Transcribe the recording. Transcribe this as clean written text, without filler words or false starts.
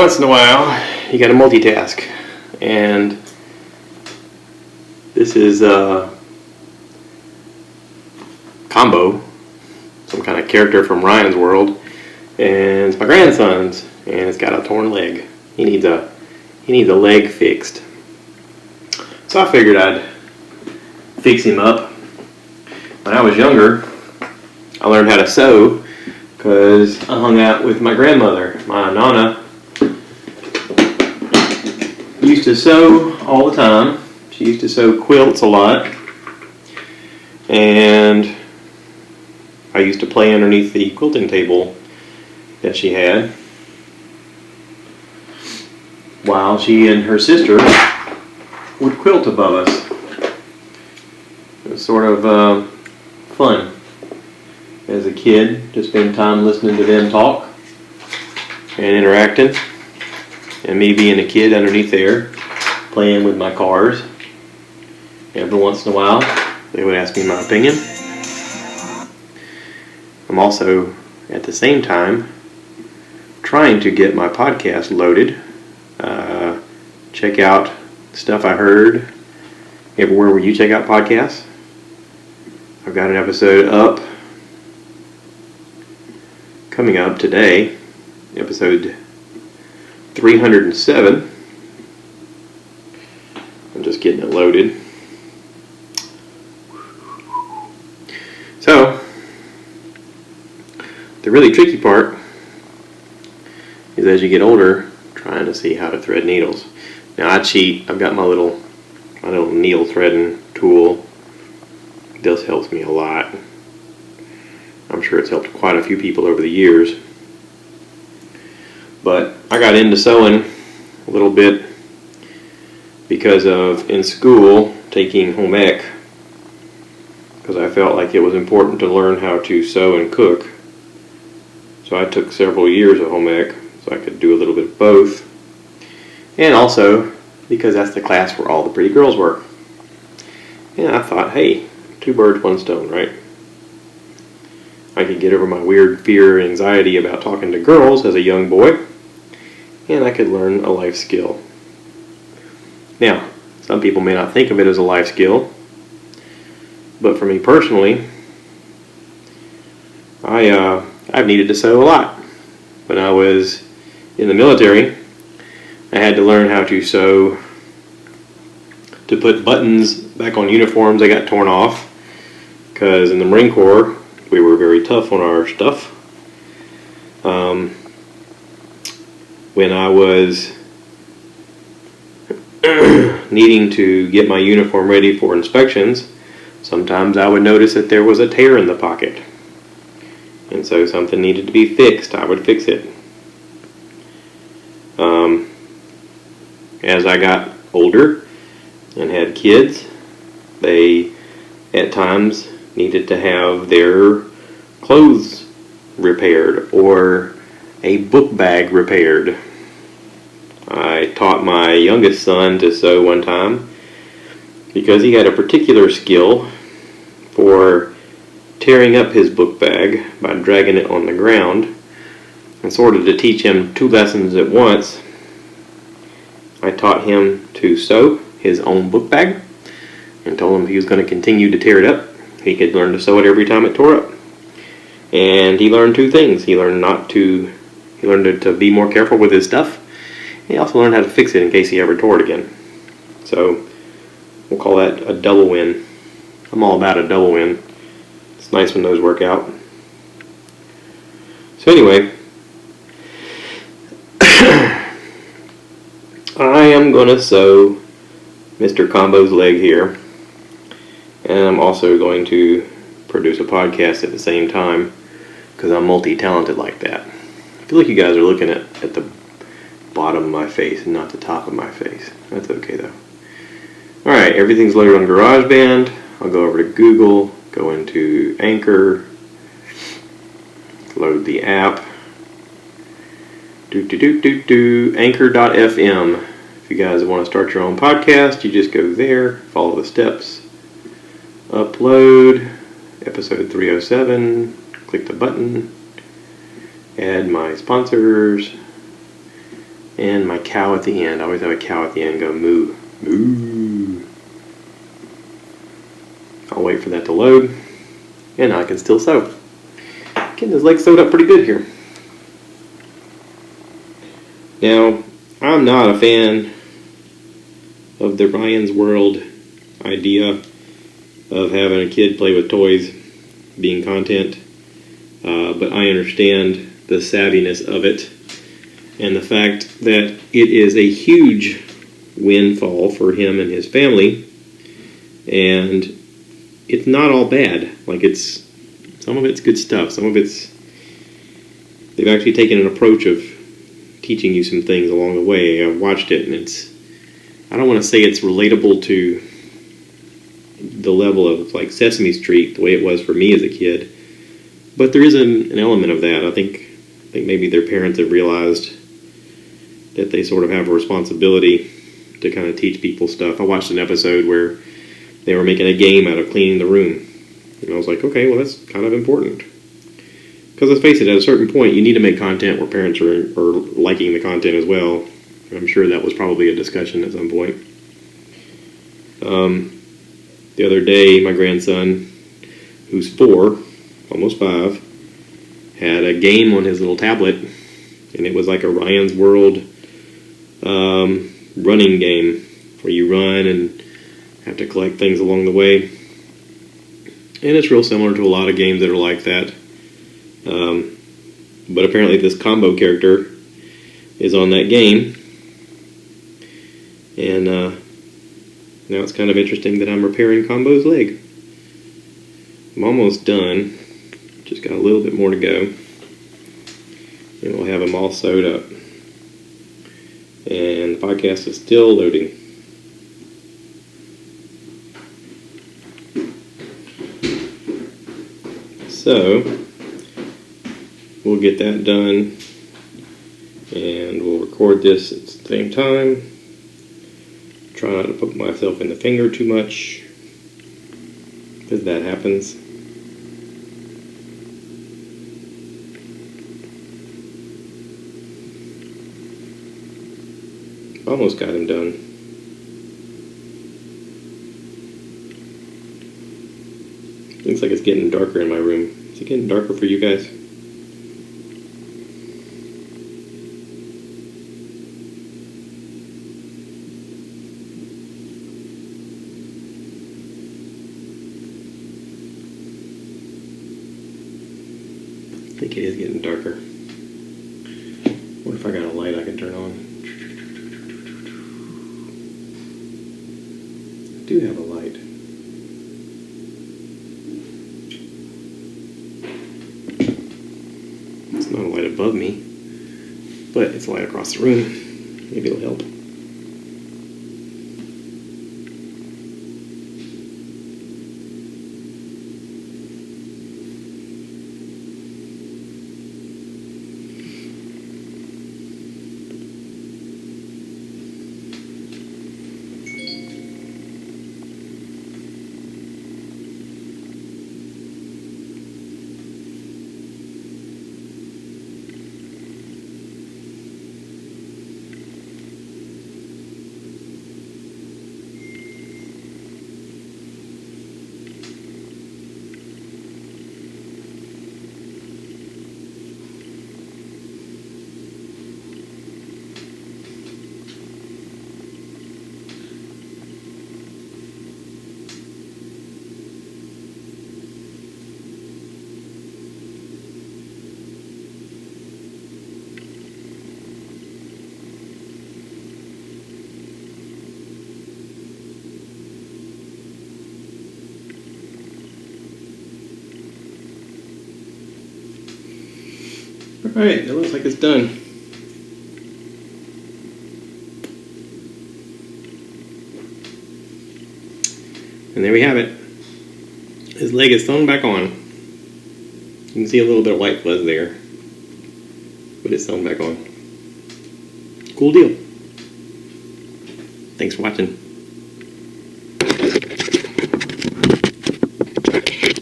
once in a while, you got to multitask. And this is a combo, some kind of character from Ryan's World, and it's my grandson's, and it's got a torn leg. He needs a leg fixed. So I figured I'd fix him up. When I was younger, I learned how to sew because I hung out with my grandmother. My Nana used to sew all the time. She used to sew quilts a lot. And I used to play underneath the quilting table that she had while she and her sister would quilt above us. It was sort of fun as a kid to spend time listening to them talk and interacting, and me being a kid underneath there playing with my cars. Every once in a while they would ask me my opinion. I'm also at the same time trying to get my podcast loaded. Check out stuff I heard everywhere where you check out podcasts. I've got an episode up coming up today, episode 307. I'm just getting it loaded. So, the really tricky part is as you get older, trying to see how to thread needles. Now I cheat. I've got my little needle threading tool. This helps me a lot. I'm sure it's helped quite a few people over the years. But I got into sewing a little bit because of, in school, taking home ec, because I felt like it was important to learn how to sew and cook. So I took several years of home ec so I could do a little bit of both. And also because that's the class where all the pretty girls were. And I thought, hey, two birds, one stone, right? I could get over my weird fear and anxiety about talking to girls as a young boy, and I could learn a life skill. Now, some people may not think of it as a life skill, but for me personally, I've needed to sew a lot. When I was in the military, I had to learn how to sew, to put buttons back on uniforms that got torn off, because in the Marine Corps, we were very tough on our stuff. When I was needing to get my uniform ready for inspections, sometimes I would notice that there was a tear in the pocket. And so something needed to be fixed. I would fix it. As I got older and had kids, they at times needed to have their clothes repaired or a book bag repaired. I taught my youngest son to sew one time because he had a particular skill for tearing up his book bag by dragging it on the ground. And sort of to teach him two lessons at once, I taught him to sew his own book bag and told him if he was going to continue to tear it up, he could learn to sew it every time it tore up. And he learned two things. He learned to be more careful with his stuff. He also learned how to fix it in case he ever tore it again. So we'll call that a double win. I'm all about a double win. It's nice when those work out. So anyway, I am going to sew Mr. Combo's leg here. And I'm also going to produce a podcast at the same time because I'm multi-talented like that. I feel like you guys are looking at the bottom of my face and not the top of my face. That's okay though. Alright, everything's loaded on GarageBand. I'll go over to Google, go into Anchor, load the app. Anchor.fm. If you guys want to start your own podcast, you just go there, follow the steps, upload, episode 307, click the button, add my sponsors, And my cow at the end. I always have a cow at the end go moo. Moo. I'll wait for that to load. And I can still sew. Getting his legs sewed up pretty good here. Now, I'm not a fan of the Ryan's World idea of having a kid play with toys being content. But I understand the savviness of it and the fact that it is a huge windfall for him and his family, and it's not all bad. Like, it's some of it's good stuff. Some of it's they've actually taken an approach of teaching you some things along the way. I've watched it, and I don't want to say it's relatable to the level of like Sesame Street, the way it was for me as a kid, but there is an element of that. I think maybe their parents have realized that they sort of have a responsibility to kind of teach people stuff. I watched an episode where they were making a game out of cleaning the room, and I was like, okay, well, that's kind of important. Because let's face it, at a certain point, you need to make content where parents are liking the content as well. I'm sure that was probably a discussion at some point. The other day, my grandson, who's 4, almost 5, had a game on his little tablet, and it was like a Ryan's World running game where you run and have to collect things along the way. And it's real similar to a lot of games that are like that. But apparently this combo character is on that game. And now it's kind of interesting that I'm repairing Combo's leg. I'm almost done. Just got a little bit more to go. And we'll have him all sewed up. And the podcast is still loading. So, we'll get that done, and we'll record this at the same time. Try not to put myself in the finger too much, because that happens. Almost got him done. Looks like it's getting darker in my room. Is it getting darker for you guys? I think it is getting darker. What if I got a light I can turn on? I do have a light. It's not a light above me, but it's a light across the room. Maybe it'll help. Alright, it looks like it's done. And there we have it. His leg is sewn back on. You can see a little bit of white fuzz there, but it's sewn back on. Cool deal. Thanks for watching.